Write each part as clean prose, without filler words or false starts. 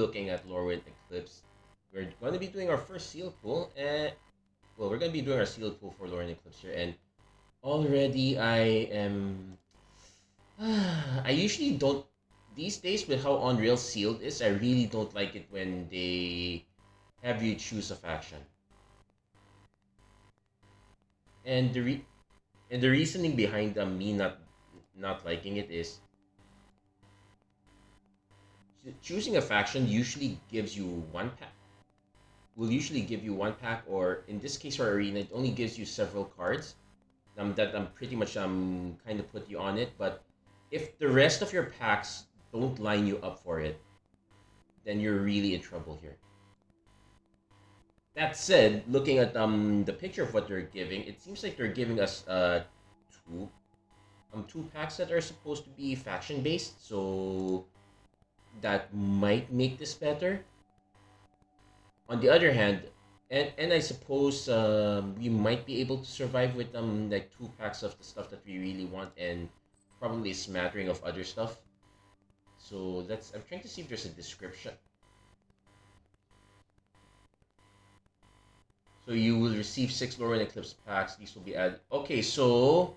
looking at Lorwyn Eclipsed. We're going to be doing our first seal pool, and well, we're going to be doing our seal pool for Lorwyn Eclipsed here, and already I am. I usually don't. These days, with how Unreal Sealed is, I really don't like it when they have you choose a faction. And the reasoning behind me not liking it is choosing a faction usually gives you one pack. Will usually give you one pack, or in this case for arena, it only gives you several cards. That pretty much kind of put you on it. But if the rest of your packs don't line you up for it, then you're really in trouble here. That said, looking at the picture of what they're giving, it seems like they're giving us two two packs that are supposed to be faction based, so that might make this better. On the other hand, and I suppose we might be able to survive with like two packs of the stuff that we really want and probably a smattering of other stuff. So I'm trying to see if there's a description. So you will receive 6 Lorwyn Eclipse packs. These will be added. Okay, so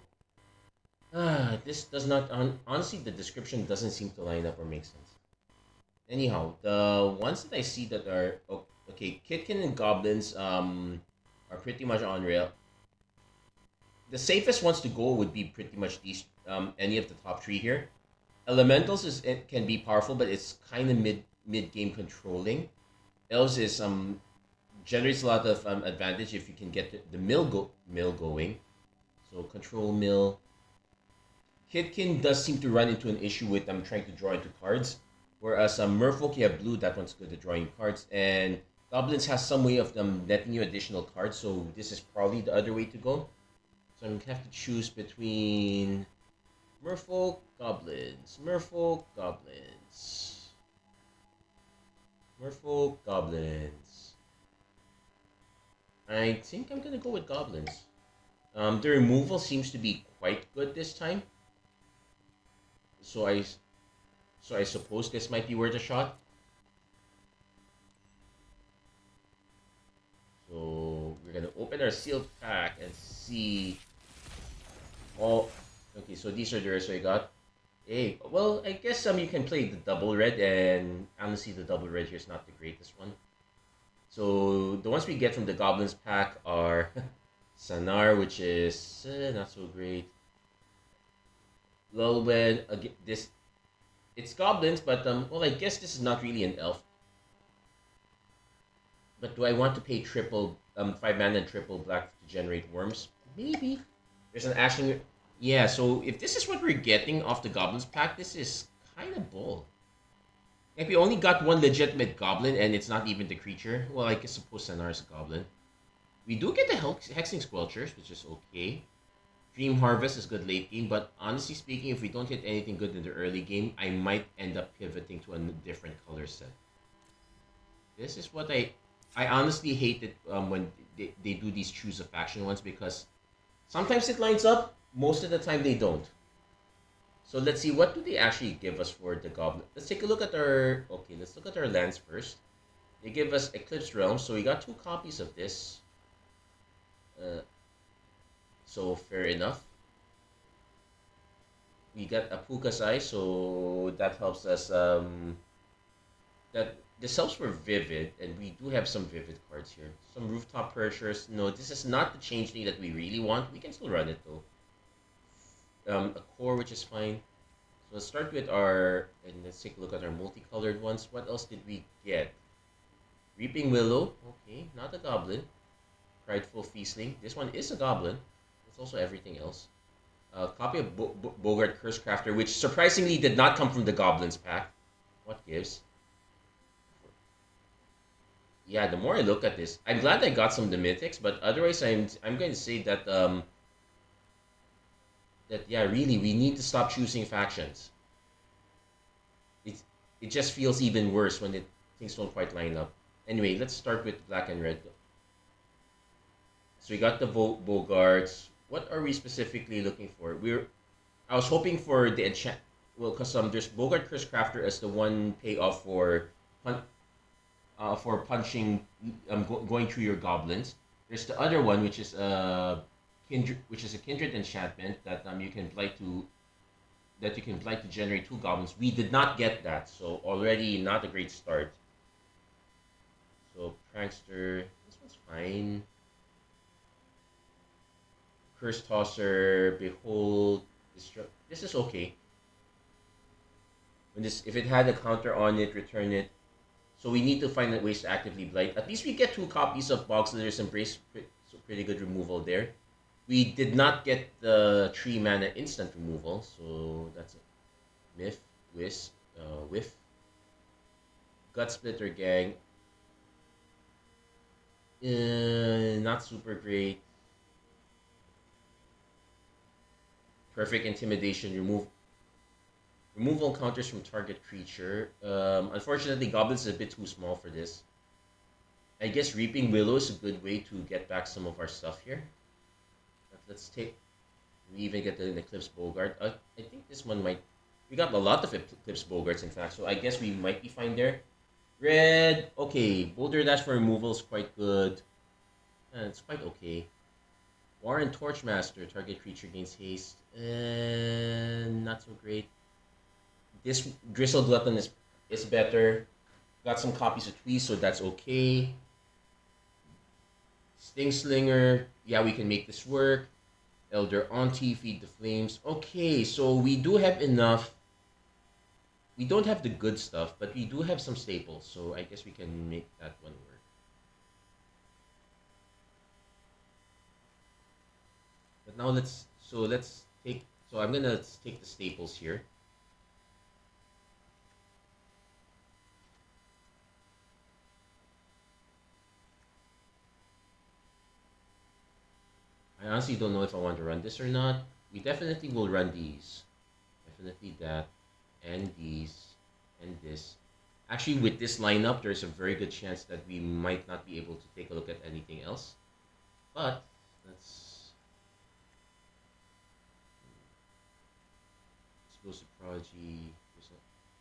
this does not honestly the description doesn't seem to line up or make sense. Anyhow, the ones that I see that are okay, Kitkin and Goblins are pretty much on rail. The safest ones to go would be pretty much these any of the top 3 here. Elementals it can be powerful, but it's kind of mid game controlling. Elves is generates a lot of advantage if you can get the mill going. So control mill. Kitkin does seem to run into an issue with trying to draw into cards. Whereas Merfolk, you have blue, that one's good at drawing cards. And Goblins has some way of them letting you additional cards, so this is probably the other way to go. So I'm going to have to choose between Merfolk, Goblins. Merfolk, Goblins. Merfolk, Goblins. I think I'm going to go with Goblins. The removal seems to be quite good this time. So I suppose this might be worth a shot. So we're gonna open our sealed pack and see. Oh, okay. So these are the rest I got. Hey, well, I guess you can play the double red, and honestly, the double red here is not the greatest one. So the ones we get from the Goblins pack are Sanar, which is not so great. Lorwyn, this it's Goblins, but well, I guess this is not really an elf. But do I want to pay triple 5 mana and triple black to generate worms? Maybe. There's an Ashling. Yeah, so if this is what we're getting off the Goblins pack, this is kind of bull. Like we only got one legitimate goblin and it's not even the creature. Well, I guess suppose Sanar is a goblin. We do get the Hexing Squelchers, which is okay. Dream Harvest is good late game, but honestly speaking, if we don't hit anything good in the early game, I might end up pivoting to a different color set. This is what I honestly hate it when they do these choose a faction ones, because sometimes it lines up, most of the time they don't. So let's see, what do they actually give us for the goblin? Let's take a look at let's look at our lands first. They give us Eclipsed Realms, so we got 2 copies of this. So fair enough. We got Apuka's Eye, so that helps us. That this helps for Vivid, and we do have some Vivid cards here. Some Rooftop Perishers. No, this is not the changeling that we really want. We can still run it though. A core, which is fine. So let's start with and let's take a look at our multicolored ones. What else did we get? Reaping Willow. Okay, not a goblin. Prideful Feastling. This one is a goblin. It's also everything else. A copy of Bogart Cursecrafter, which surprisingly did not come from the Goblins pack. What gives? Yeah, the more I look at this, I'm glad I got some of the mythics, but otherwise I'm going to say that yeah, really we need to stop choosing factions. It just feels even worse when things don't quite line up. Anyway, let's start with black and red. So we got the Bogarts. What are we specifically looking for? I was hoping for the enchant. Well, because there's Bogart Cursecrafter as the one payoff for for punching, going through your goblins. There's the other one, which is a kindred enchantment that you can blight to generate two goblins. We did not get that, so already not a great start. So prankster, this one's fine. Curse tosser, behold, this is okay. If it had a counter on it, return it. So we need to find ways to actively blight. At least we get 2 copies of Bog Slither's Embrace, so pretty good removal there. We did not get the 3 mana instant removal, so that's a Myth, Whiff, Gut Splitter Gang. Not super great. Perfect Intimidation, removal counters from target creature. Unfortunately, Goblins is a bit too small for this. I guess Reaping Willow is a good way to get back some of our stuff here. But let's take... We even get an Eclipsed Bogart. I think this one might... We got a lot of Eclipsed Bogarts, in fact, so I guess we might be fine there. Red, okay. Boulder Dash for removal is quite good. It's quite okay. Warren Torchmaster, target creature gains haste. Not so great. This Gristle Glutton is better. Got some copies of Twee, so that's okay. Sting Slinger, yeah, we can make this work. Elder Auntie, Feed the Flames. Okay, so we do have enough. We don't have the good stuff, but we do have some staples, so I guess we can make that one work. But now I'm gonna take the staples here. I honestly don't know if I want to run this or not. We definitely will run these. Definitely that, and these, and this. Actually, with this lineup, there's a very good chance that we might not be able to take a look at anything else. But, let's... Explosive Prodigy.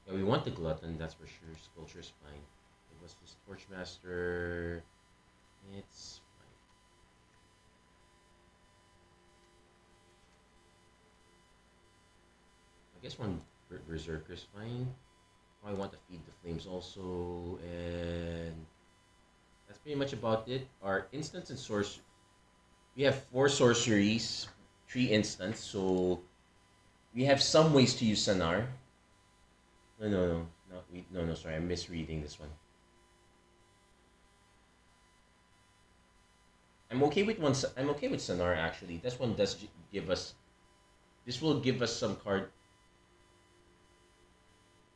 Yeah, we want the Glutton, that's for sure. Sculpture's fine. It was this Torchmaster. It's I guess one Berserker's fine. I want to Feed the Flames also, and that's pretty much about it. Our instants and sorcery. We have 4 sorceries, 3 instants, so we have some ways to use Sanar. No, sorry, I'm misreading this one. I'm okay with Sanar actually. This one does give us. This will give us some card.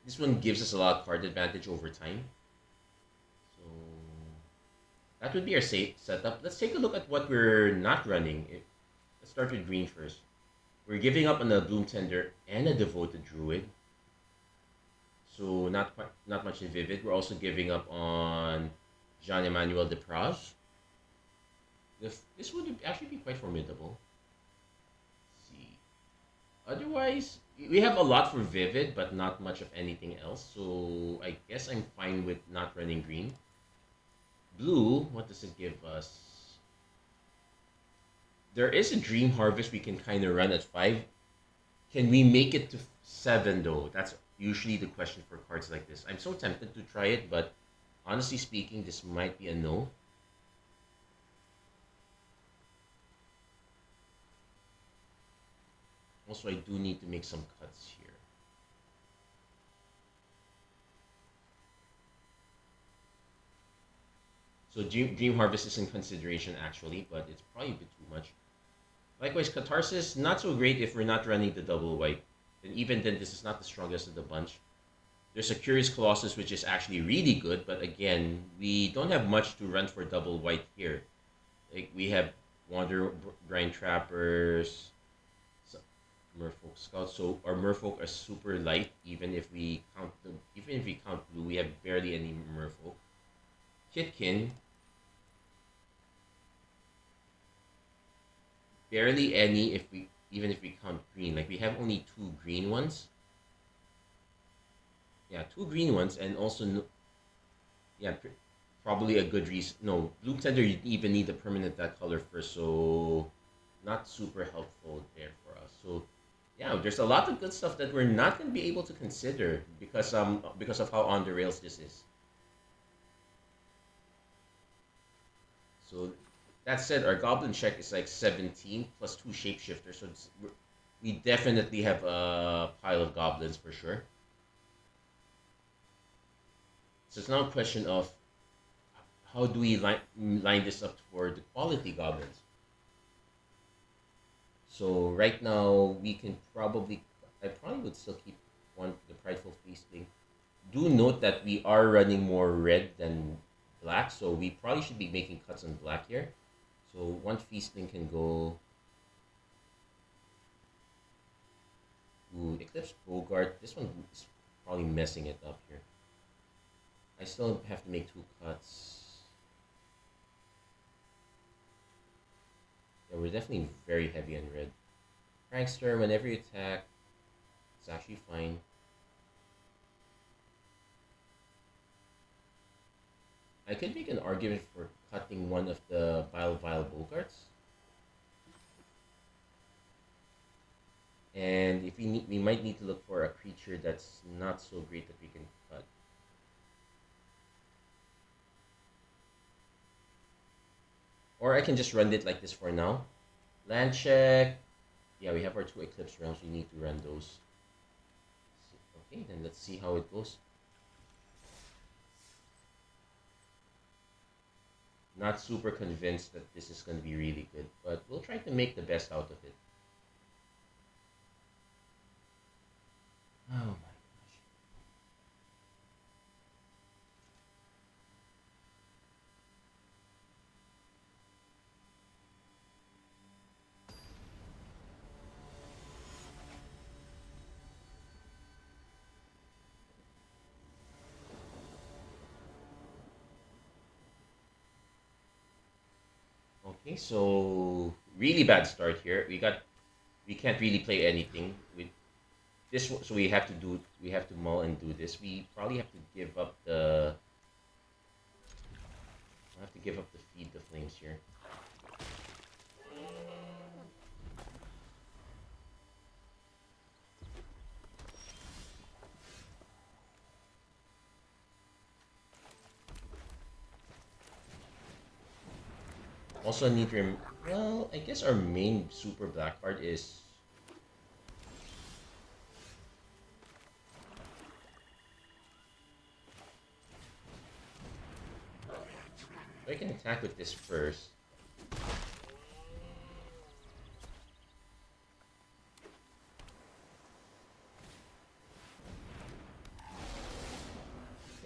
This one gives us a lot of card advantage over time. So that would be our setup. Let's take a look at what we're not running. Let's start with green first. We're giving up on a Bloom Tender and a Devoted Druid. So not much in Vivid. We're also giving up on Jean-Emmanuel Depraz. This would actually be quite formidable. Let's see. Otherwise, we have a lot for Vivid, but not much of anything else. So I guess I'm fine with not running green. Blue, what does it give us? There is a Dream Harvest we can kind of run at 5. Can we make it to 7 though? That's usually the question for cards like this. I'm so tempted to try it, but honestly speaking, this might be a no. Also, I do need to make some cuts here. So Dream Harvest is in consideration actually, but it's probably a bit too much. Likewise, Catharsis, not so great if we're not running the double white. And even then, this is not the strongest of the bunch. There's a Curious Colossus, which is actually really good, but again, we don't have much to run for double white here. Like, we have Wander Brine Trappers, Merfolk Scouts, so our Merfolk are super light, even if we count blue, we have barely any Merfolk. Kitkin, barely any even if we count green. Like, we have only 2 green ones. Yeah, 2 green ones, and also probably a good reason. No, blue tender, you even need the permanent that color first, so not super helpful there for us. So yeah, there's a lot of good stuff that we're not going to be able to consider because of how on the rails this is. So that said, our goblin check is like 17 plus two shapeshifters, so we definitely have a pile of goblins for sure. So it's now a question of how do we line this up for the quality goblins. So right now we can I probably would still keep one the prideful feasting. Do note that we are running more red than black, so we probably should be making cuts on black here. So one feasting can go. Ooh, Eclipsed Bogart. This one is probably messing it up here. I still have to make two cuts. Yeah, we're definitely very heavy on red. Prankster, whenever you attack, it's actually fine. I could make an argument for cutting one of the Vile Bogarts. And if we might need to look for a creature that's not so great that we can cut. Or I can just run it like this for now. Land check. Yeah, we have our two Eclipse realms. We need to run those. Okay, then let's see how it goes. Not super convinced that this is going to be really good, but we'll try to make the best out of it. Oh my gosh. Okay, so really bad start here. We can't really play anything with this, so we have to mull and do this. We probably have to give up the I have to give up the feed the flames here. Also need to well, I guess our main super black card is I can attack with this first.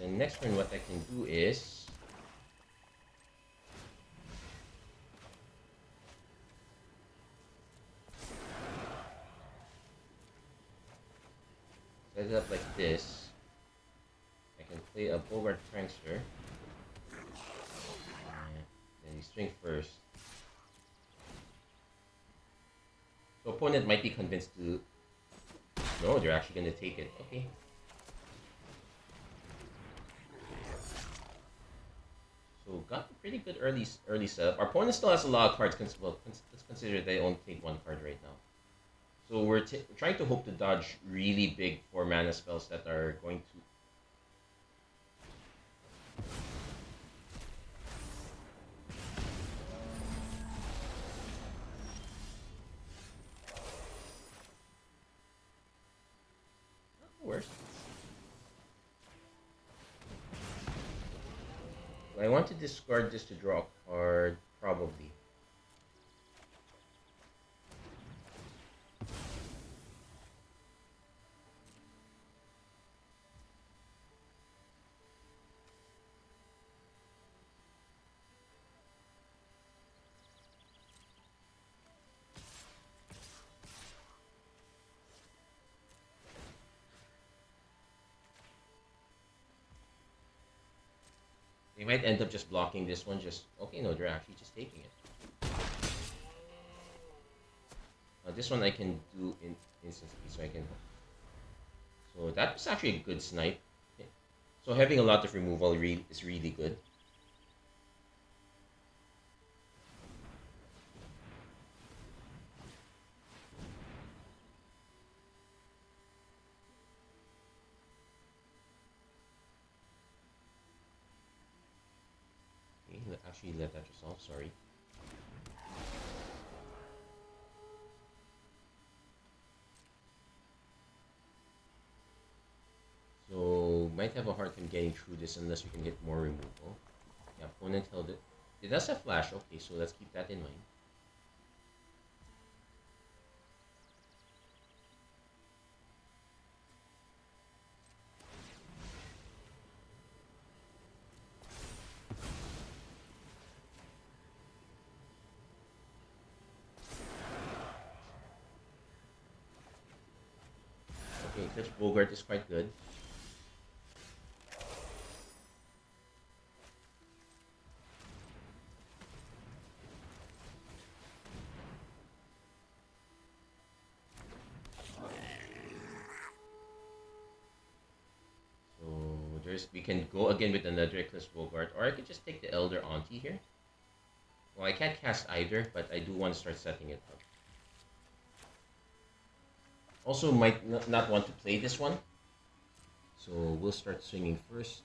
Then next turn what I can do is set it up like this. I can play a Bogart Prankster. And we swing first. So opponent might be convinced to no, they're actually gonna take it. Okay. So got a pretty good early setup. Our opponent still has a lot of cards. Well, let's consider they only take one card right now. So we're trying to hope to dodge really big 4-mana spells that are going to. Not the worst. I want to discard this to draw a card, probably. They might end up just blocking this one. Just okay, no, they're actually just taking it. This one I can do instantly, so I can. So that was actually a good snipe. So having a lot of removal is really good. actually let that resolve, sorry. So, might have a hard time getting through this unless we can get more removal. Yeah, opponent held it. It does have flash, okay, so let's keep that in mind. Okay, Eclipsed Bogart is quite good. We can go again with another Eclipsed Bogart, or I could just take the Elder Auntie here. Well, I can't cast either, but I do want to start setting it up. Also, might not want to play this one, so we'll start swinging first.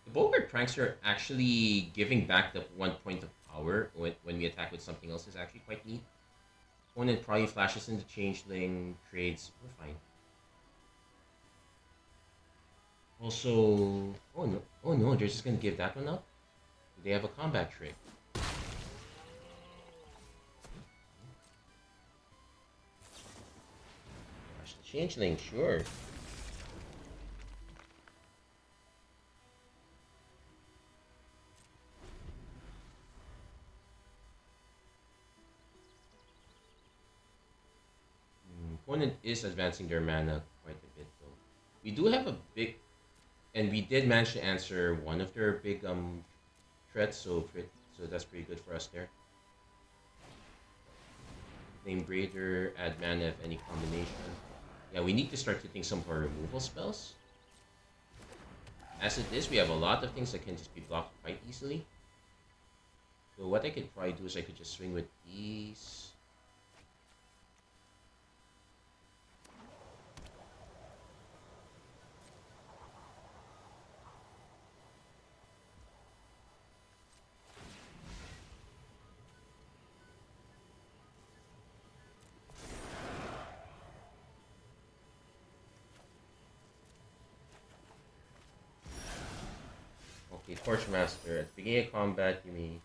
The Bogart Prankster actually giving back the 1 point of power when we attack with something else is actually quite neat. Opponent probably flashes into Changeling, trades, we're fine. Also, oh no, they're just gonna give that one up? Do they have a combat trick? Flash the Changeling, sure. Opponent is advancing their mana quite a bit though. We do have a big, and we did manage to answer one of their big threats, so that's pretty good for us there. Flame Braider, add mana if any combination. Yeah, we need to start hitting some of our removal spells. As it is, we have a lot of things that can just be blocked quite easily. So what I could probably do is I could just swing with these. Okay, Torchmaster. At the beginning of combat, you mean.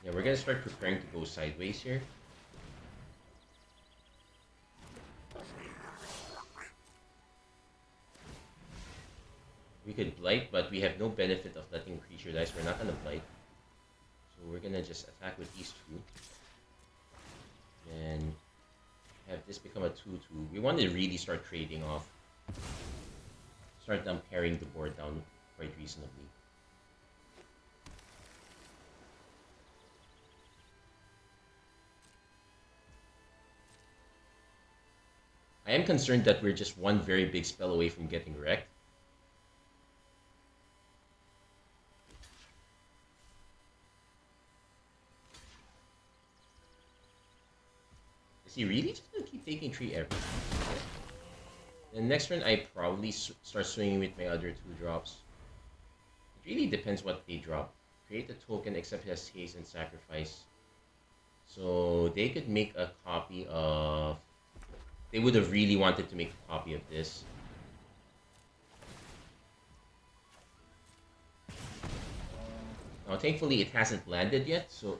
Yeah, we're gonna start preparing to go sideways here. We could blight, but we have no benefit of letting creature dice. We're not gonna blight. So we're gonna just attack with these two. And have this become a 2-2. We want to really start trading off. Start carrying the board down quite reasonably. I am concerned that we're just one very big spell away from getting wrecked. Is he really just gonna keep taking 3 every time? The next turn, I probably start swinging with my other 2 drops. It really depends what they drop. Create a token, accept his haste, and sacrifice. So they could make a copy of... They would have really wanted to make a copy of this. Now, thankfully, it hasn't landed yet, so...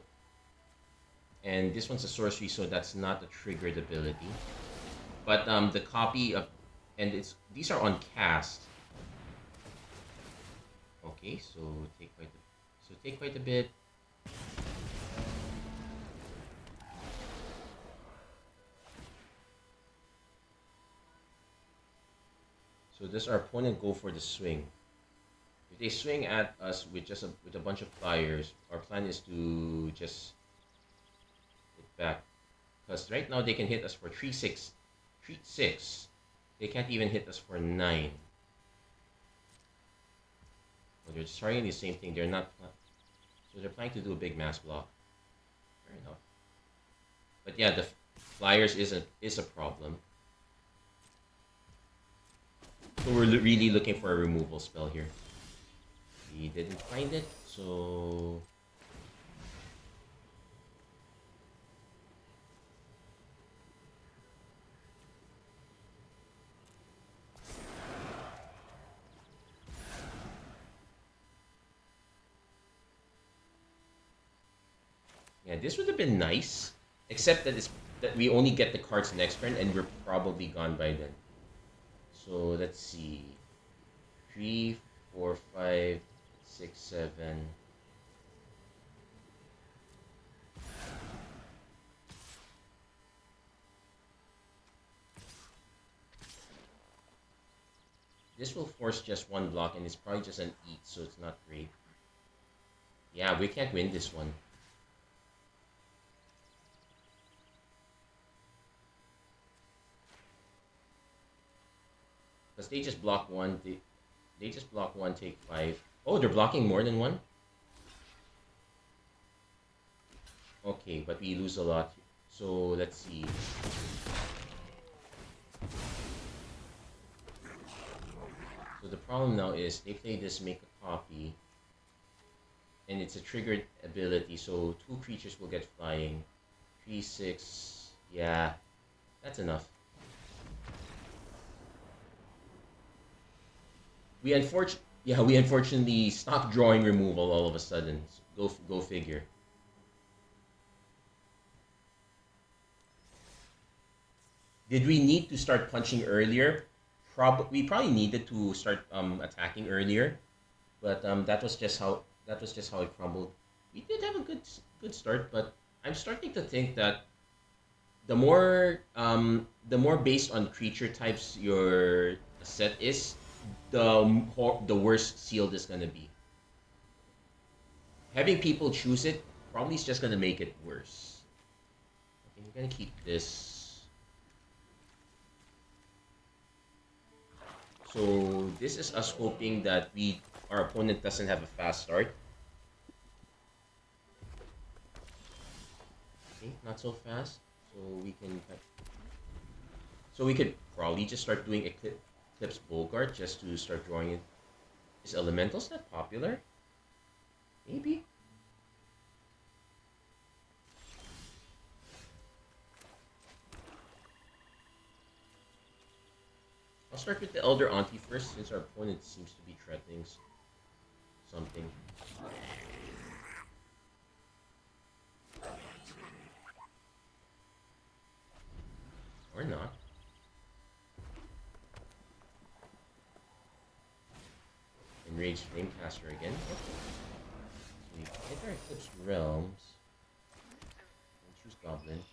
And this one's a sorcery, so that's not a triggered ability. But the copy of... And these are on cast. Okay, so take quite a bit. So does our opponent go for the swing? If they swing at us with a bunch of flyers, our plan is to just hit back. Because right now they can hit us for 3-6. They can't even hit us for 9. So they're just targeting the same thing. They're not. So they're planning to do a big mass block. Fair enough. But yeah, the flyers is a problem. So we're really looking for a removal spell here. We didn't find it, so yeah, this would have been nice. Except that that we only get the cards next turn, and we're probably gone by then. So let's see, 3, 4, 5, 6, 7. This will force just one block, and it's probably just an eat, so it's not great. Yeah, we can't win this one. Because they just block one. They just block one, take 5. Oh, they're blocking more than one? Okay, but we lose a lot. So let's see. So the problem now is they play this make a copy. And it's a triggered ability, so 2 creatures will get flying. 3, 6. Yeah, that's enough. We unfortunately stopped drawing removal all of a sudden. So go figure. Did we need to start punching earlier? We probably needed to start attacking earlier, but that was just how it crumbled. We did have a good start, but I'm starting to think that the more based on creature types your set is, the worse sealed is gonna be. Having people choose it probably is just gonna make it worse. Okay, we're gonna keep this. So this is us hoping that our opponent doesn't have a fast start. Okay, not so fast. So we could probably just start doing Eclipsed Bogart just to start drawing it. Is Elementals that popular? Maybe. I'll start with the Elder Auntie first, since our opponent seems to be threatening something. Or not. Enraged Flamecaster again. So we hit our Eclipsed Realms. And choose Goblin.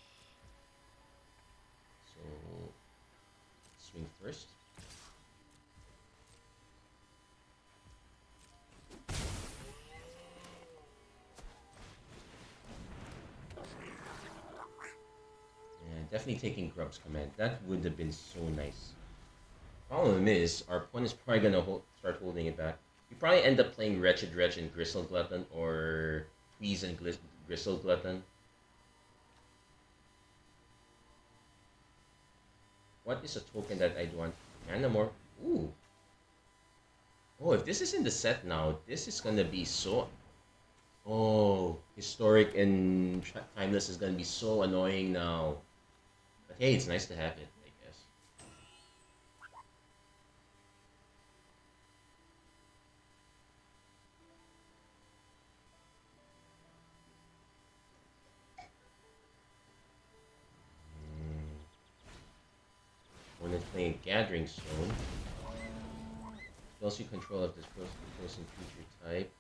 So swing first. Definitely taking Grub's command. That would have been so nice. Problem is, our opponent's probably gonna start holding it back. We probably end up playing Wretched Wretch and Gristle Glutton, or Tweeze and Gristle Glutton. What is a token that I'd want? Manamorph. Ooh. Oh, if this is in the set now, this is gonna be so. Oh, Historic and Timeless is gonna be so annoying now. But hey, it's nice to have it, I guess. When it's playing Gathering Stone, spells you control of this frozen creature type.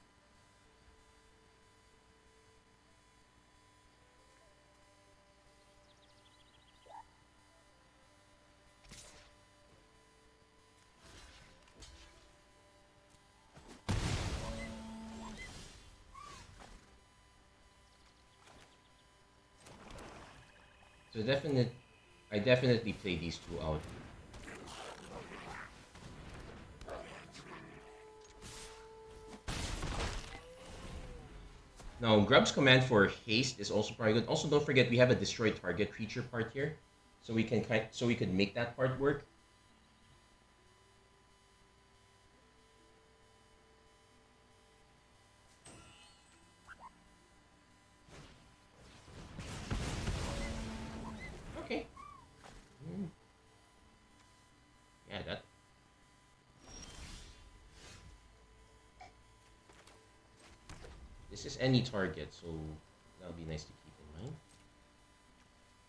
So I definitely play these two out. Now, Grub's command for haste is also probably good. Also, don't forget we have a destroy target creature part here, so we can so we could make that part work. Okay. Yeah, that. This is any target, so that'll be nice to keep in mind.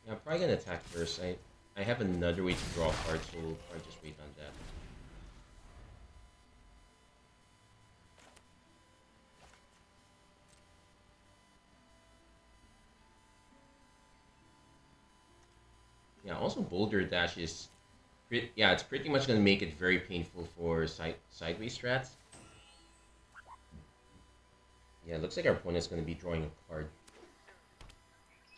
Yeah, I'm probably gonna attack first. I have another way to draw cards, so I'll just wait on that. Yeah, also Boulder Dash is, yeah, it's pretty much gonna make it very painful for sideways strats. Yeah, it looks like our opponent's gonna be drawing a card.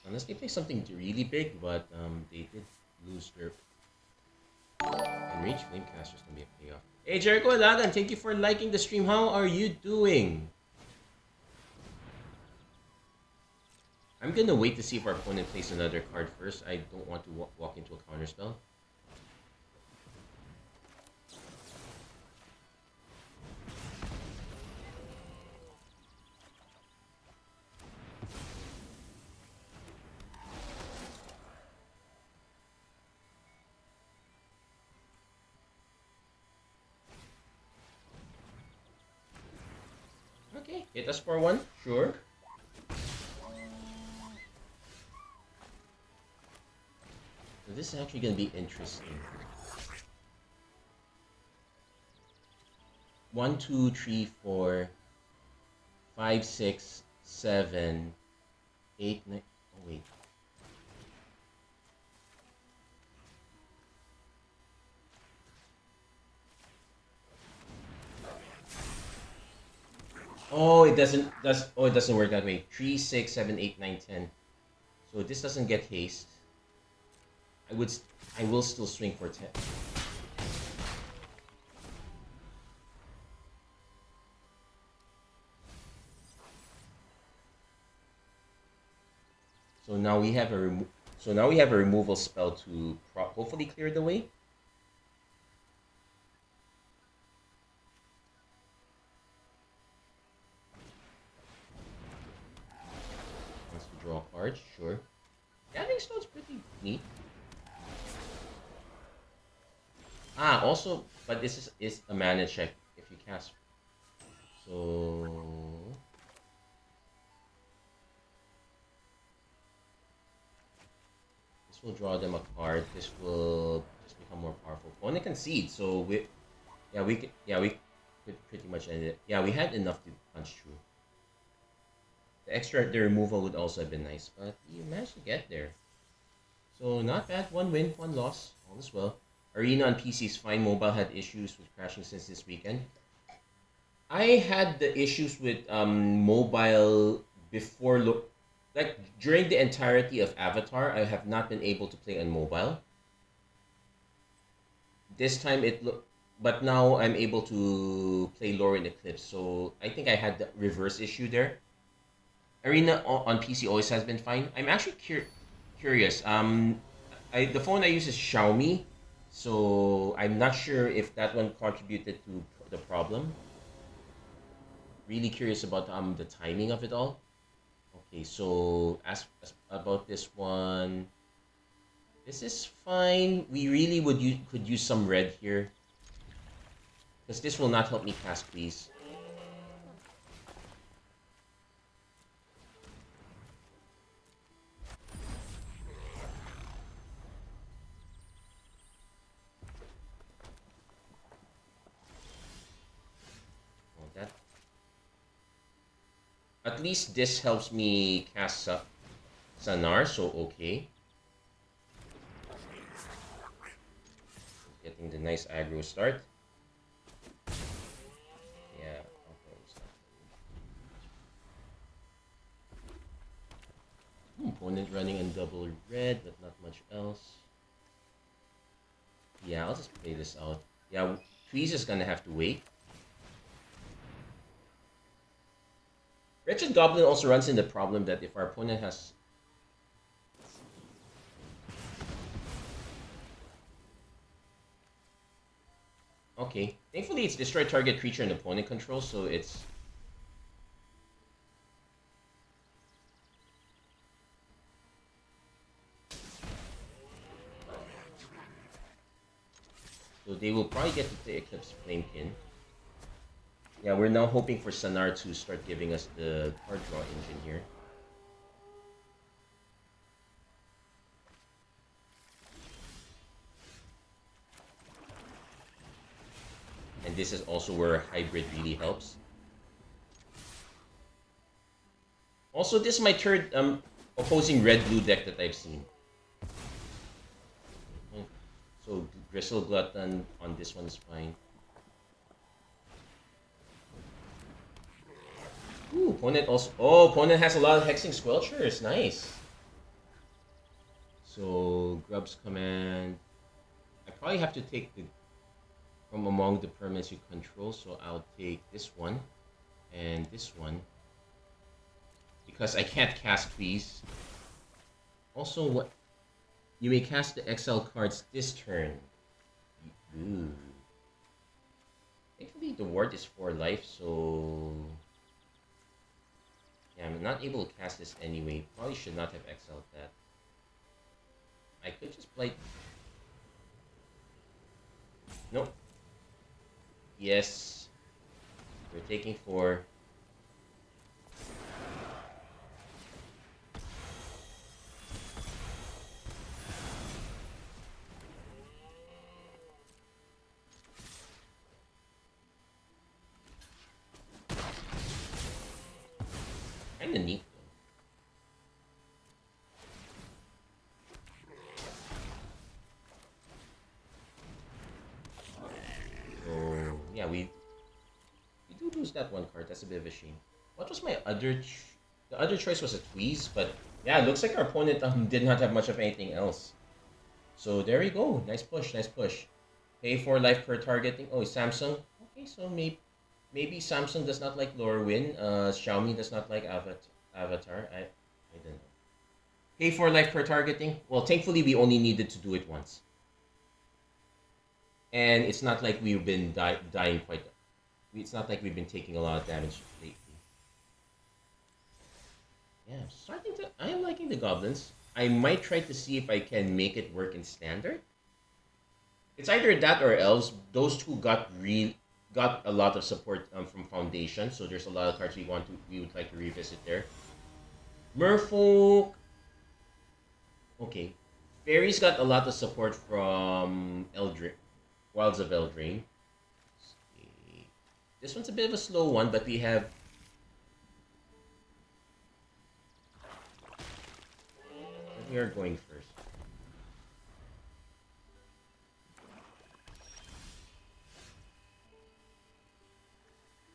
Unless they play something really big, but they did lose their Enraged Flamecaster is gonna be a payoff. Hey Jericho Lagan, thank you for liking the stream. How are you doing? I'm gonna wait to see if our opponent plays another card first. I don't want to walk into a counter spell. Okay, hit us for one, sure. So this is actually gonna be interesting. 1, 2, 3, 4, 5, 6, 7, 8, 9. Oh wait. Oh, it doesn't. Oh, it doesn't work that way. 3, 6, 7, 8, 9, 10. So this doesn't get haste. I will still swing for 10. So now we have a removal spell to hopefully clear the way. Wants to draw a card, sure. Gathering Stone's pretty neat. Ah, also, but this is a mana check if you cast. So this will draw them a card. This will just become more powerful. Opponent concede, so we could pretty much end it. Yeah, we had enough to punch through. The removal would also have been nice, but you managed to get there. So not bad. One win, one loss. All is well. Arena on PC is fine. Mobile had issues with crashing since this weekend. I had the issues with mobile before. Like during the entirety of Avatar, I have not been able to play on mobile. This time but now I'm able to play Lorwyn Eclipsed. So I think I had the reverse issue there. Arena on PC always has been fine. I'm actually curious. The phone I use is Xiaomi, so I'm not sure if that one contributed to the problem. Really curious about the timing of it all. Okay, so as about this one, this is fine. We really could use some red here, because this will not help me cast please. That at least this helps me cast Sanar, so okay. Getting the nice aggro start. Yeah, opponent running in double red, but not much else. Yeah, I'll just play this out. Yeah, Tweez is gonna have to wait. Wretched Goblin also runs in the problem that if our opponent has... Okay. Thankfully, it's destroy target creature and opponent control, so it's... So they will probably get to the Eclipsed Flamekin. Yeah, we're now hoping for Sanar to start giving us the card draw engine here. And this is also where hybrid really helps. Also, this is my third opposing red-blue deck that I've seen. So Gristle Glutton on this one is fine. Ooh, opponent also... Oh, opponent has a lot of Hexing Squelchers. Nice. So, Grub's Command... I probably have to take the... from among the permanents you control, so I'll take this one and this one. Because I can't cast these. Also, what... You may cast the exile cards this turn. Ooh. Thankfully, the ward is 4 life, so... Yeah, I'm not able to cast this anyway. Probably should not have exiled that. I could just play... Nope. Yes. We're taking 4. Kinda neat though. So yeah, we do lose that one card. That's a bit of a shame. What was my other? The other choice was a Tweeze, but yeah, it looks like our opponent did not have much of anything else. So there we go. Nice push. Nice push. Pay 4 life per targeting. Oh, Samsung. Okay, so maybe Samsung does not like Lorwyn. Xiaomi does not like Avatar. I don't know. Pay 4 life per targeting. Well, thankfully we only needed to do it once, and it's not like we've been dying quite. It's not like we've been taking a lot of damage lately. Yeah, starting to. I am liking the goblins. I might try to see if I can make it work in standard. It's either that or else. Those two got a lot of support from Foundation, so there's a lot of cards we would like to revisit there. Merfolk. Okay, Fairies got a lot of support from Eldraine, Wilds of Eldraine. This one's a bit of a slow one, but we have... We are going first.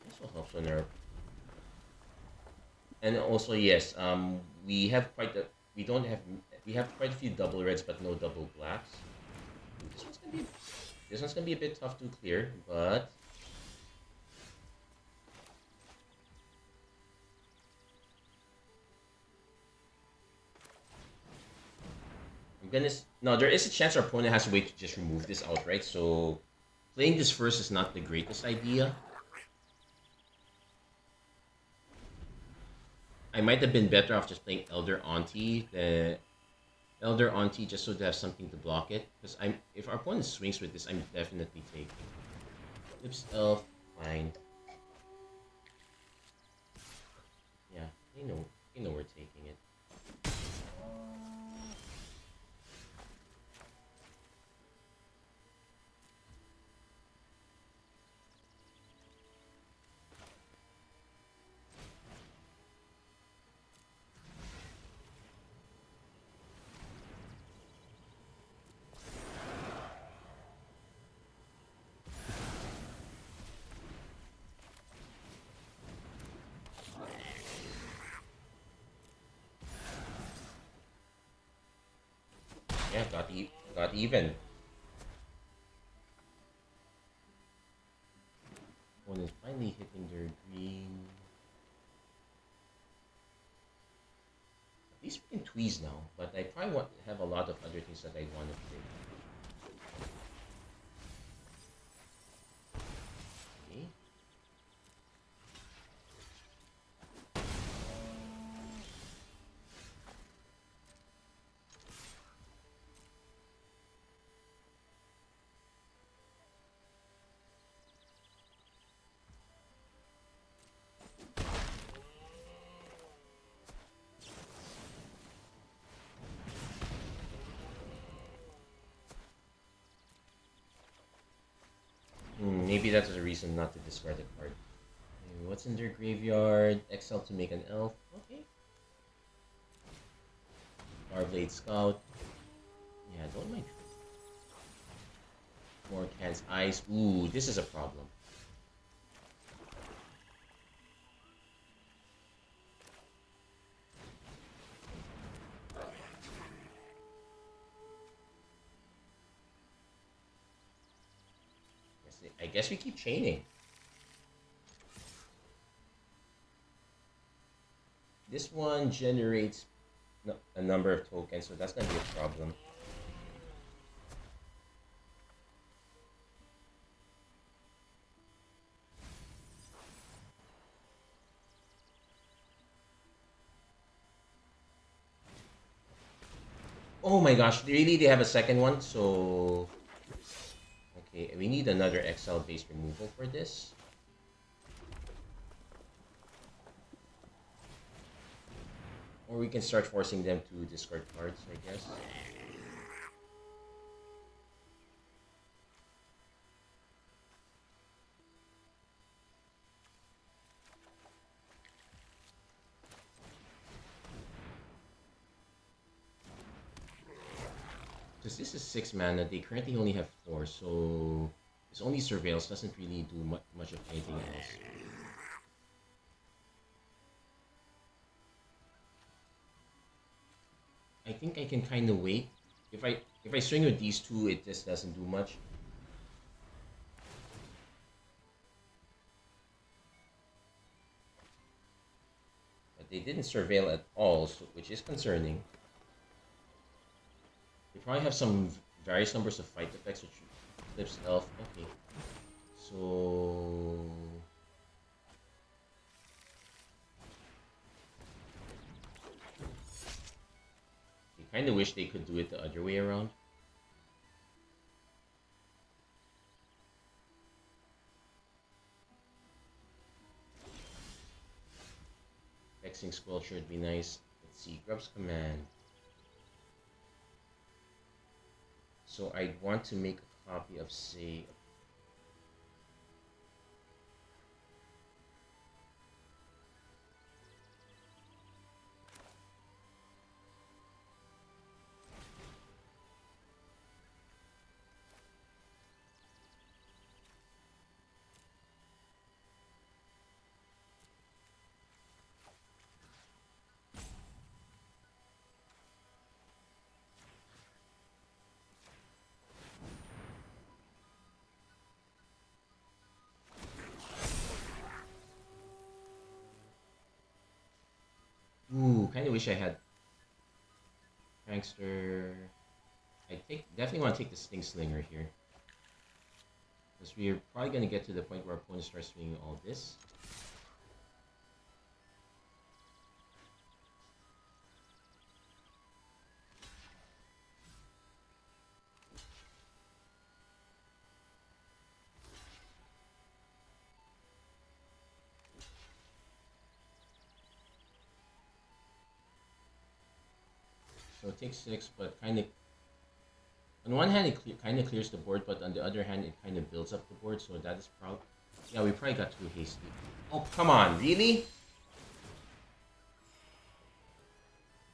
This will help on our... And also, yes, we have quite a... We have quite a few double reds, but no double blacks. This one's gonna be a bit tough to clear, but... No, there is a chance our opponent has a way to just remove this outright, so playing this first is not the greatest idea. I might have been better off just playing Elder Auntie, just so to have something to block it. Because if our opponent swings with this, I'm definitely taking. Eclipsed Elf, fine. Yeah, you know we're taking it. Yeah, got even. One is finally hitting their green. squeeze now, but I probably have a lot of other things that I want to play. Okay. Maybe that's a reason not to discard a card. Okay, what's in their graveyard? Exile to make an elf. Okay. Barblade Scout. Yeah, don't mind. More Can's Eyes. Ooh, this is a problem. I guess we keep chaining. This one generates a number of tokens, so that's going to be a problem. Oh my gosh, really? They have a second one? So... Okay, we need another exile-based removal for this. Or we can start forcing them to discard cards, I guess. Because this is 6 mana, they currently only have 4, so this only Surveils doesn't really do much of anything else. I think I can kind of wait. If I swing with these two, it just doesn't do much. But they didn't Surveil at all, so, which is concerning. They probably have some various numbers of fight effects, which Eclipsed Elf. Okay. So... I kind of wish they could do it the other way around. Vexing Squelcher would be nice. Let's see, Grub's Command. So I'd want to make a copy of, say, ooh, kind of wish I had Prankster. Definitely want to take the Sting Slinger here. Because we're probably going to get to the point where our opponent starts swinging all this. So it takes 6, but kind of... On one hand, it kind of clears the board, but on the other hand, it kind of builds up the board, so that is probably... Yeah, we probably got too hasty. Oh, come on, really?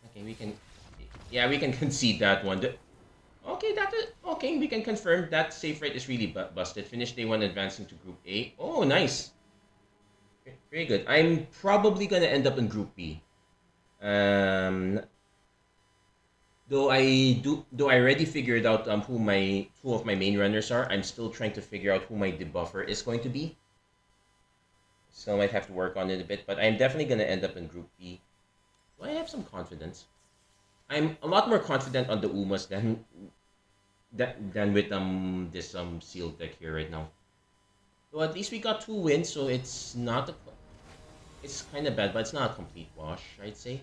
Okay, we can... Yeah, we can concede that one. Okay, okay, we can confirm that save rate is really busted. Finish day 1 advancing to Group A. Oh, nice. Very good. I'm probably going to end up in Group B. Though I already figured out who of my main runners are, I'm still trying to figure out who my debuffer is going to be. So I might have to work on it a bit, but I'm definitely going to end up in Group B. Do I have some confidence? I'm a lot more confident on the Umas than with this sealed deck here right now. So at least we got 2 wins, so it's not a it's kind of bad, but it's not a complete wash, I'd say.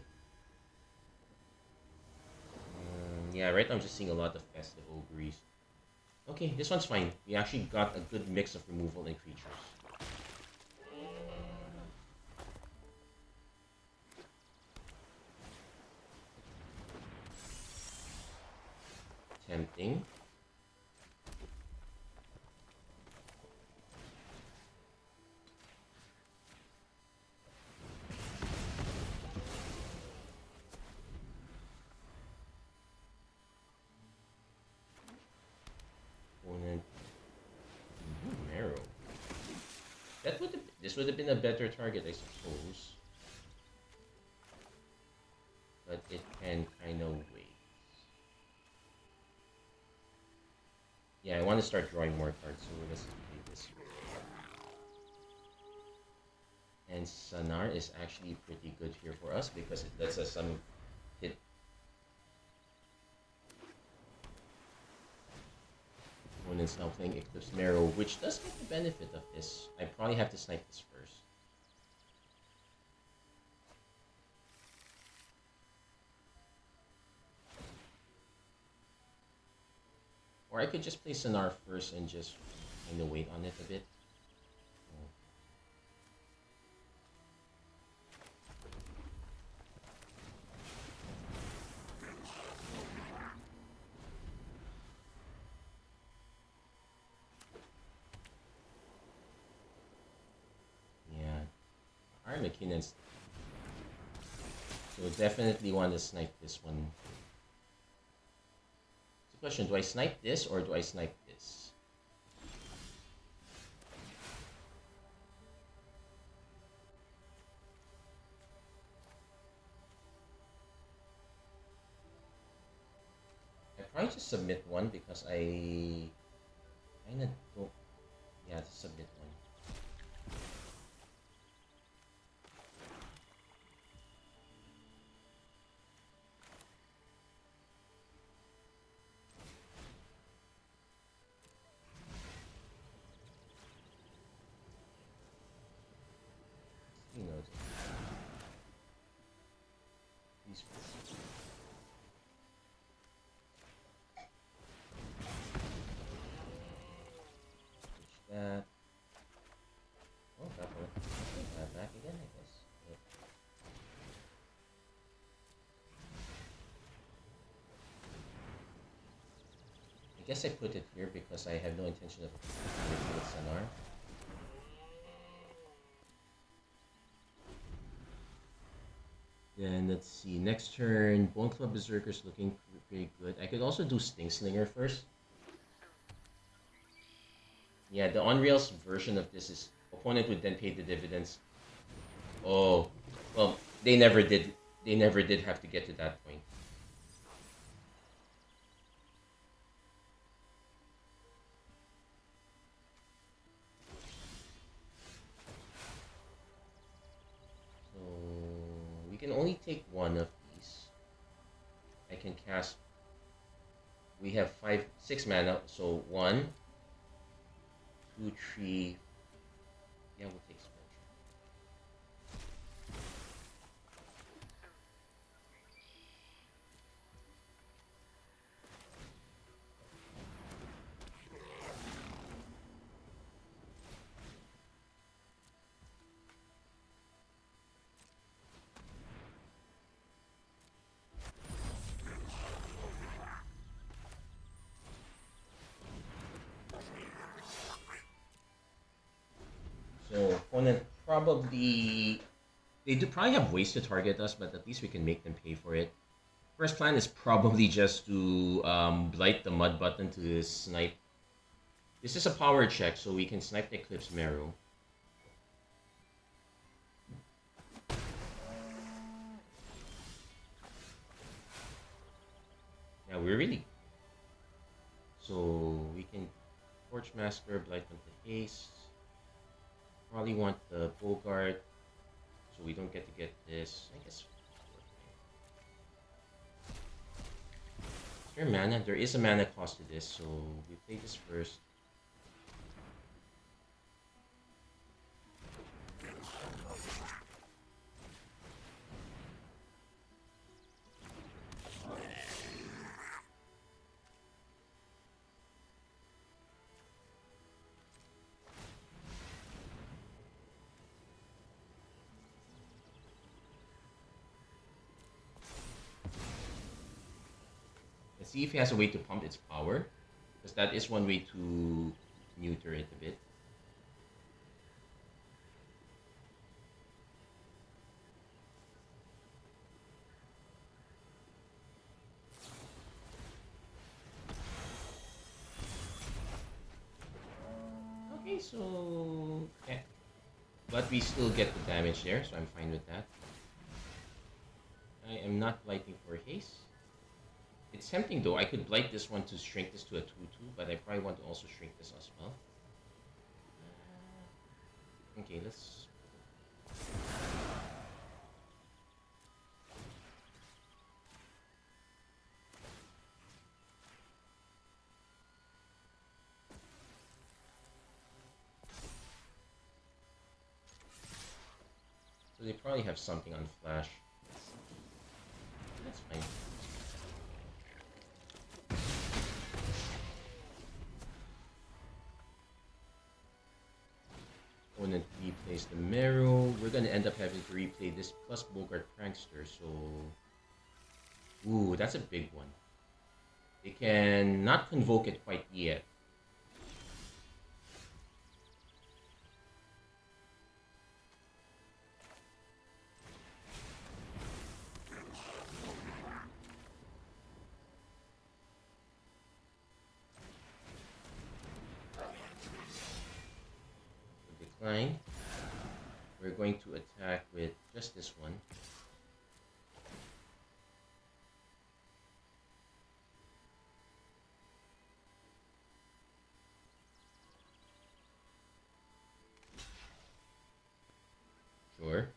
Yeah, right now I'm just seeing a lot of festive ogres. Okay, this one's fine. We actually got a good mix of removal and creatures. Tempting. Opponent. Marrow. This would have been a better target, I suppose. But it can kind of wait. Yeah, I want to start drawing more cards, so let's play this. And Sanar is actually pretty good here for us because it lets us hit. Opponent's now playing Eclipsed Marrow, which does get the benefit of this. I probably have to snipe this first. Or I could just play Sanar first and just kind of wait on it a bit. Yeah, Armakinen's. So definitely want to snipe this one. The question, do I snipe this or do I snipe this? I probably just submit one because I kind of don't. Yeah, just submit one. You know, these. That. Oh, got back again, I guess. Yep. I guess I put it here because I have no intention of making with Sanar. Then let's see. Next turn, Bone Club Berserker's looking pretty good. I could also do Sting Slinger first. Yeah, the on-rails version of this is opponent would then pay the dividends. Oh, well, they never did. They never did have to get to that point. So we can only take one of these. I can cast. We have 6 mana, so 1, 2, 3. Yeah, we'll take Spell. So opponent probably they do probably have ways to target us, but at least we can make them pay for it. First plan is probably just to blight the mud button to snipe. This is a power check, so we can snipe the Eclipse Marrow. Yeah, we're really. So we can Torch Master, blight on the haste. Probably want the Bogart, so we don't get to get this. I guess. there mana? There is a mana cost to this, so we play this first. Let's see if he has a way to pump its power, because that is one way to neuter it a bit. Okay, so yeah. But we still get the damage there, so I'm fine with that. I am not blighting for haste. It's tempting though. I could blight this one to shrink this to a 2-2, but I probably want to also shrink this as well. Okay, let's... So they probably have something on flash. That's fine. Opponent replays the Marrow. We're gonna end up having to replay this plus Bogart Prankster, so... Ooh, that's a big one. They can not convoke it quite yet. Decline. We're going to attack with just this one. Sure.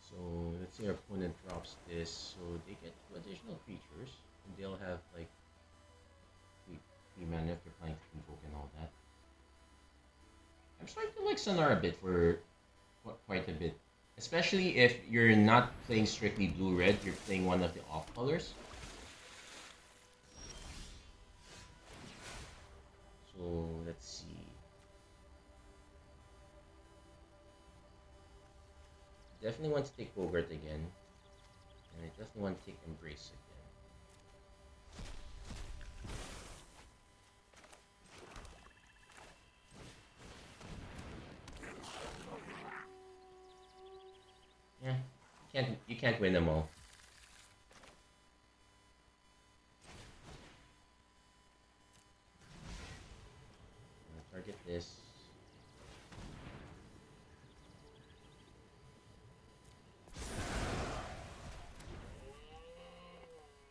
So let's say our opponent drops this, so they get 2 additional creatures, and they'll have like 3 mana if they're playing Convoke and all that. I'm starting to like Sonar a bit for quite a bit, especially if you're not playing strictly blue-red, you're playing one of the off colors. So let's see. Definitely want to take Bogart again, and I definitely want to take Embrace again. Yeah, you can't win them all. Target this.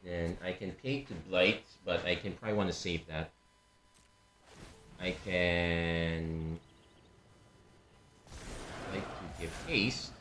Then I can pay to Blight, but I can probably want to save that. I can like to give haste.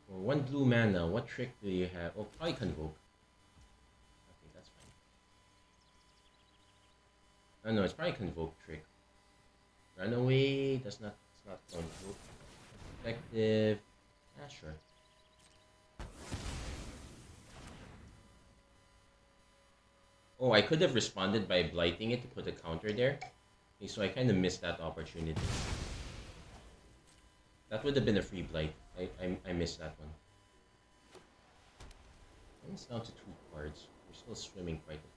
For 1 blue mana, what trick do you have? Oh, probably Convoke. Okay, that's fine. Oh no, it's probably Convoke trick. Runaway, it's not Convoke. Effective. Ah, sure. Oh, I could have responded by blighting it to put a counter there. Okay, so I kind of missed that opportunity. That would have been a free blight. I missed that one. And it's down to 2 cards. We're still swimming quite a bit.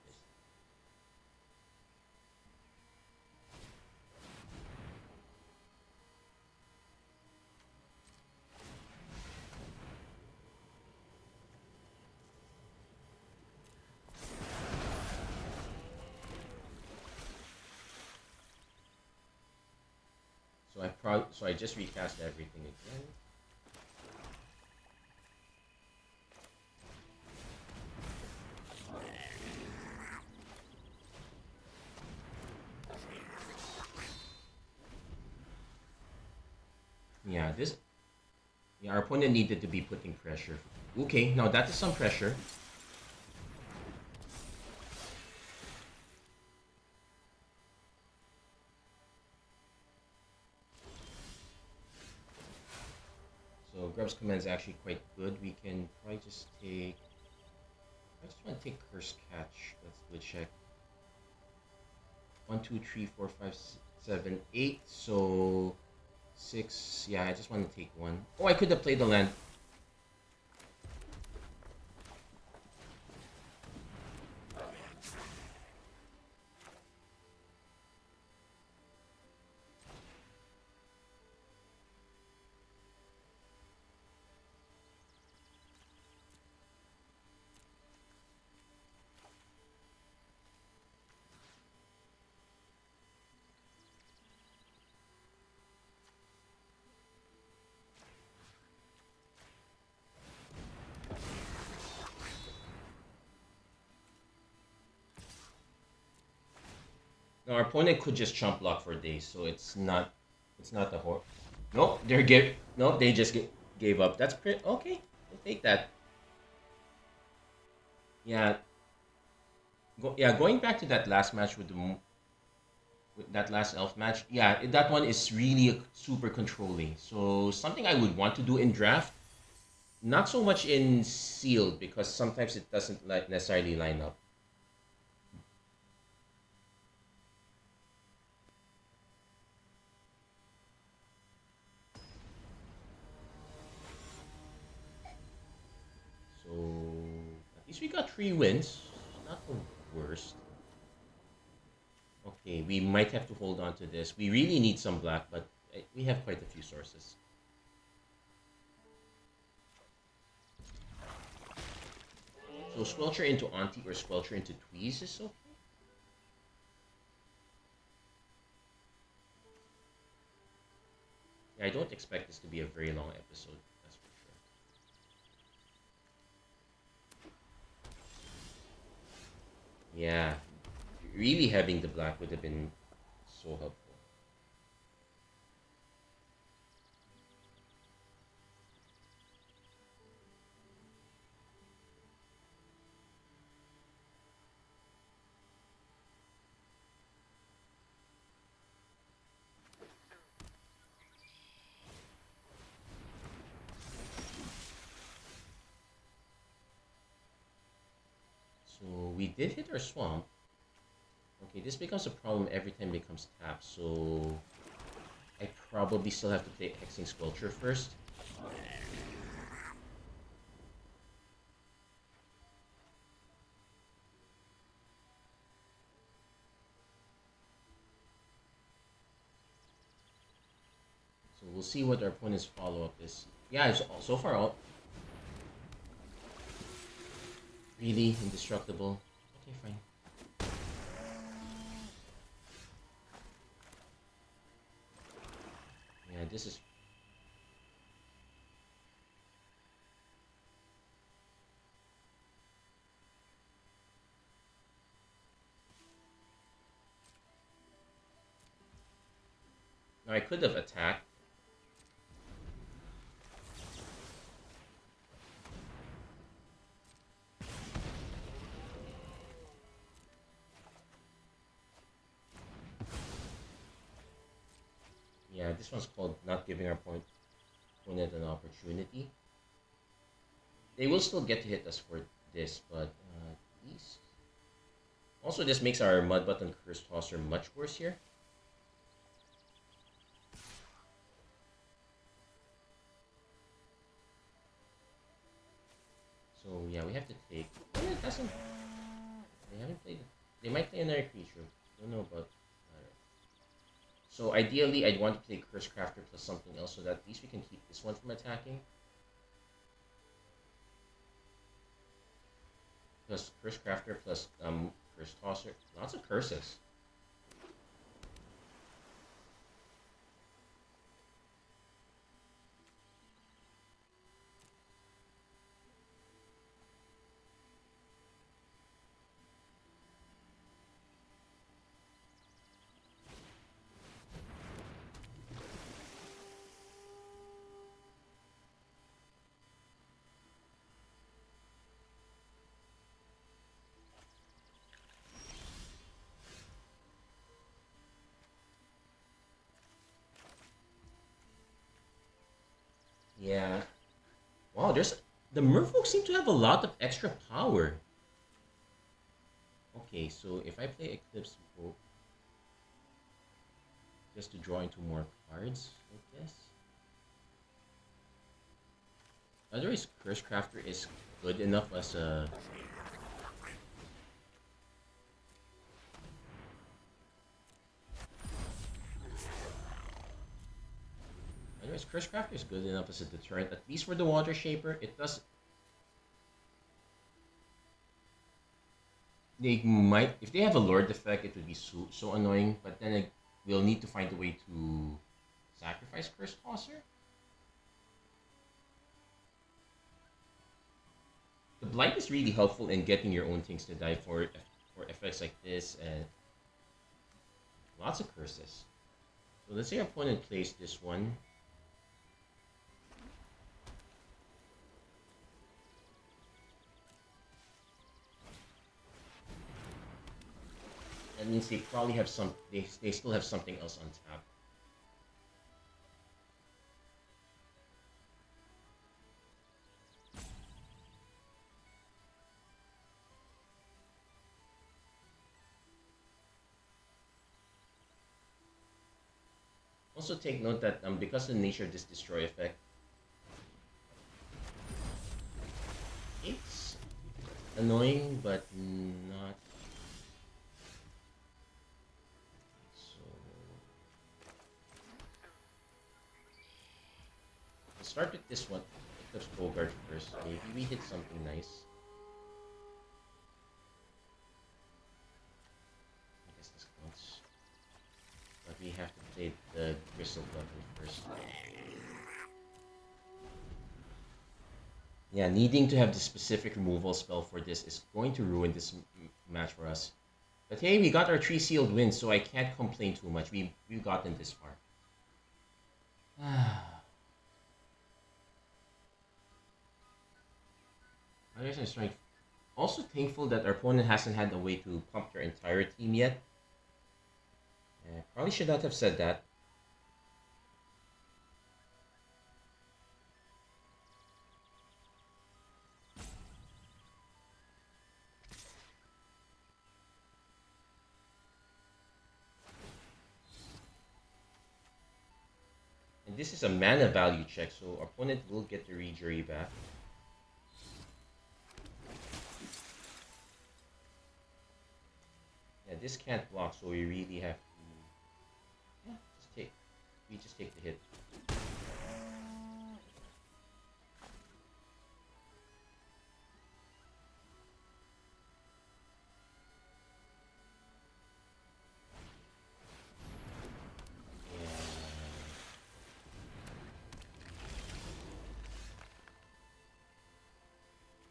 So I just recast everything again. Yeah, this. Yeah, our opponent needed to be putting pressure. Okay, now that is some pressure. So Grub's command is actually quite good. We can probably just take. I just want to take Curse Catch. Let's do a check. 1, 2, 3, 4, 5, 7, 8. So 6. Yeah, I just want to take one. Oh, I could have played the land. Now our opponent could just chump block for days, so it's not the horror. Nope, nope, they just gave up. That's pretty okay. We'll take that. Yeah, going back to that last match with that last elf match. Yeah, that one is really super controlling. So something I would want to do in draft, not so much in sealed because sometimes it doesn't like necessarily line up. So at least we got 3 wins. Not the worst. Okay, we might have to hold on to this. We really need some black, but we have quite a few sources. So Squelcher into Auntie or Squelcher into Tweeze is okay. Yeah, I don't expect this to be a very long episode, that's for sure. Yeah, really having the black would have been so helpful. So we did hit our swamp. Okay, this becomes a problem every time it becomes tapped, so I probably still have to play Hexing Squelcher first. So we'll see what our opponent's follow-up is. Yeah, it's so far all really indestructible. Okay, fine. Yeah, this is. Now I could have attacked. Yeah, this one's called not giving our opponent an opportunity. They will still get to hit us for this, but at least. Also, this makes our Mud Button Curse Tosser much worse here. So yeah, we have to take. Oh, it doesn't. They haven't played. They might play another creature. Don't know about. So ideally, I'd want to play Curse Crafter plus something else so that at least we can keep this one from attacking. Plus Curse Crafter plus Curse Tosser. Lots of curses. Yeah. Wow, the merfolk seem to have a lot of extra power. Okay, so if I play Eclipse Folk just to draw into more cards, I guess. Otherwise, Curse Crafter is good enough as a. Otherwise, Curse Crafter is good enough as a deterrent, at least for the Water Shaper. It does. They might, if they have a Lord effect, it would be so annoying. But then we'll need to find a way to sacrifice Curse Tosser. The Blight is really helpful in getting your own things to die for effects like this and lots of curses. So let's say our opponent plays this one. That means they probably have they still have something else on tap. Also take note that because of the nature of this destroy effect, it's annoying but not so. Let's start with this one. Eclipse Bogart first. Maybe we hit something nice. I guess this counts. But we have to play the Gristle button first. Yeah, needing to have the specific removal spell for this is going to ruin this match for us. But hey, we got our 3 sealed wins, so I can't complain too much. We've gotten this far. Also thankful that our opponent hasn't had a way to pump their entire team yet. Probably should not have said that. And this is a mana value check, so our opponent will get the rejury back. Yeah, this can't block, so we really have to. Yeah, we just take the hit.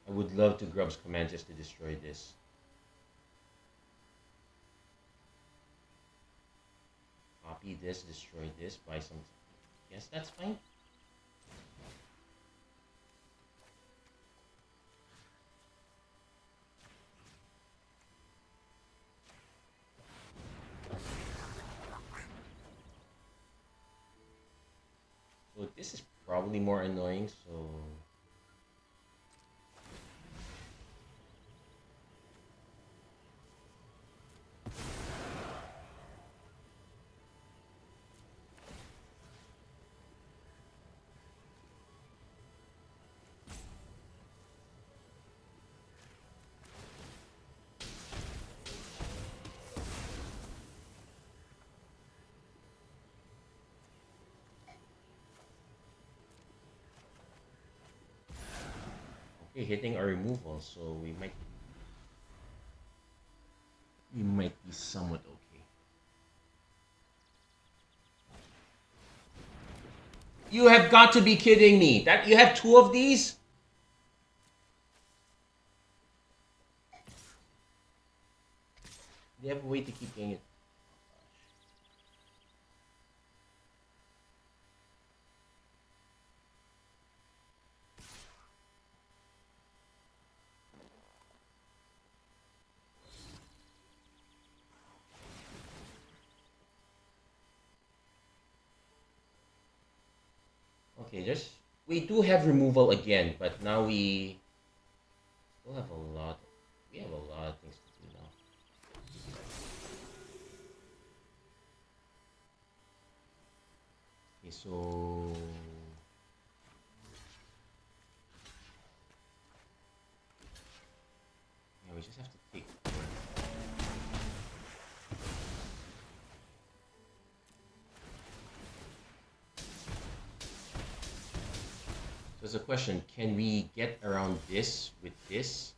I would love to Grub's command just to destroy this. Copy this, destroy this, buy some. Yes, that's fine. So this is probably more annoying, so. Okay, hitting our removal, so we might be somewhat okay. You have got to be kidding me! That you have 2 of these? They have a way to keep getting it. Okay, we do have removal again, but now we still have a lot. We have a lot of things to do now. Okay, so yeah, we just have to take. So there's a question: can we get around this with this?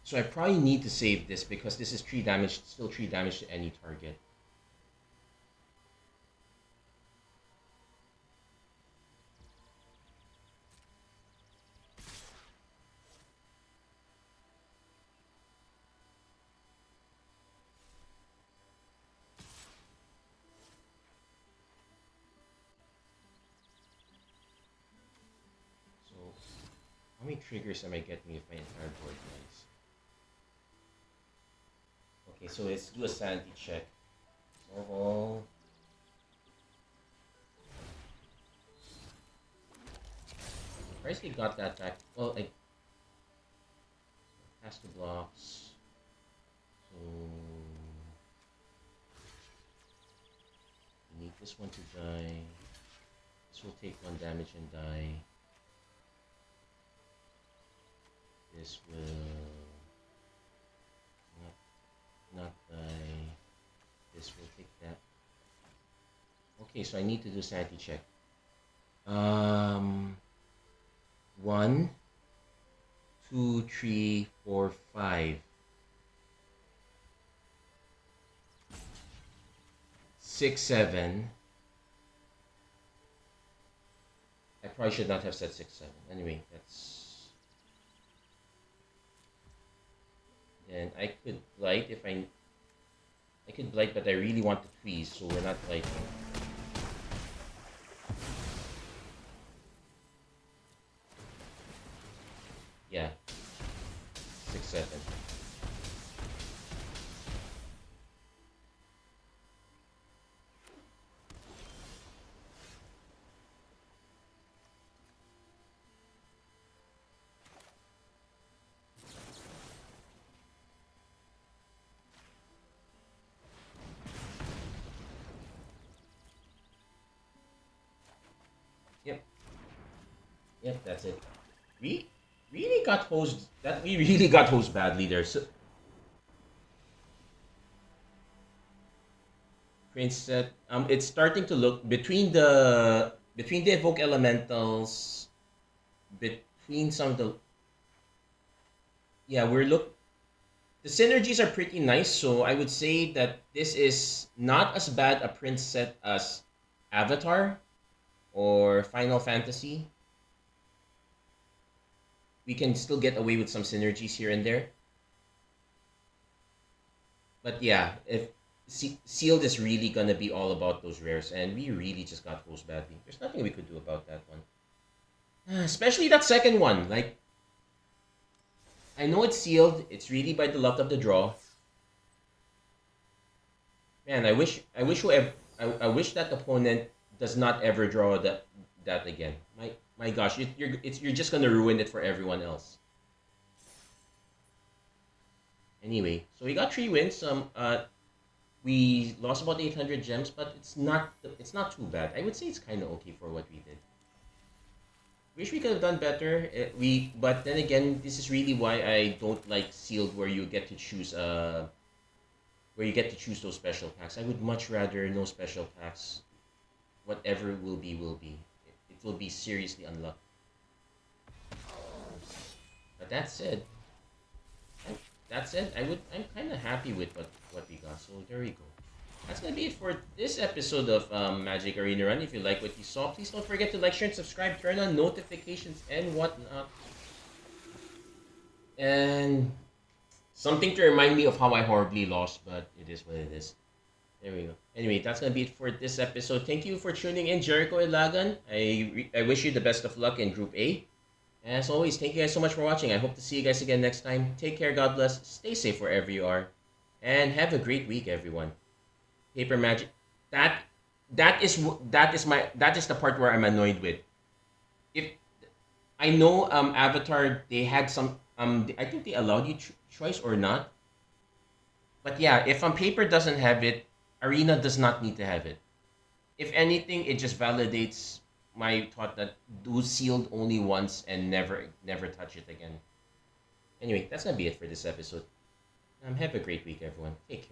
So I probably need to save this because this is 3 damage, still 3 damage to any target. So how many triggers am I getting if my entire board dies? Okay, so let's do a sanity check. Snowball. Surprised we got that back. Well, I passed the blocks. So we need this one to die. This will take 1 damage and die. This will not die. This will take that. Okay, so I need to do sanity check. 1, 2, 3, 4, 5, 6, 7. I probably should not have said 6, 7. Anyway, that's. Then I could blight if I could blight, but I really want to tweeze, so we're not blighting. Yeah. 6, 7. Yep. Yep, that's it. We really got hosed. We really got hosed badly there. So Prince said, it's starting to look between the evoke elementals, between some of the yeah, the synergies are pretty nice. So I would say that this is not as bad a Prince set as Avatar or Final Fantasy. We can still get away with some synergies here and there. But yeah, if sealed is really gonna be all about those rares, and we really just got hosed badly. There's nothing we could do about that one. Especially that second one. Like, I know it's sealed. It's really by the luck of the draw. Man, I wish that opponent does not ever draw that again. My gosh, you're just gonna ruin it for everyone else. Anyway, so we got 3 wins. We lost about 800 gems, but it's not too bad. I would say it's kind of okay for what we did. Wish we could have done better. But then again, this is really why I don't like sealed, where you get to choose those special packs. I would much rather no special packs. Whatever will be will be. It will be seriously unlucky. But that said, I'm kind of happy with what we got. So there we go. that's gonna be it for this episode of Magic Arena Run. If you like what you saw, please don't forget to like, share, and subscribe. Turn on notifications and whatnot. And something to remind me of how I horribly lost, but it is what it is. There we go. Anyway, that's gonna be it for this episode. Thank you for tuning in, Jericho Ilagan. I wish you the best of luck in Group A. As always, thank you guys so much for watching. I hope to see you guys again next time. Take care, God bless, stay safe wherever you are, and have a great week, everyone. Paper Magic. That that is the part where I'm annoyed with. If I know Avatar, they had some I think they allowed you choice or not. But yeah, if paper doesn't have it, Arena does not need to have it. If anything, it just validates my thought that do sealed only once and never touch it again. Anyway, that's gonna be it for this episode. Have a great week, everyone. Take care.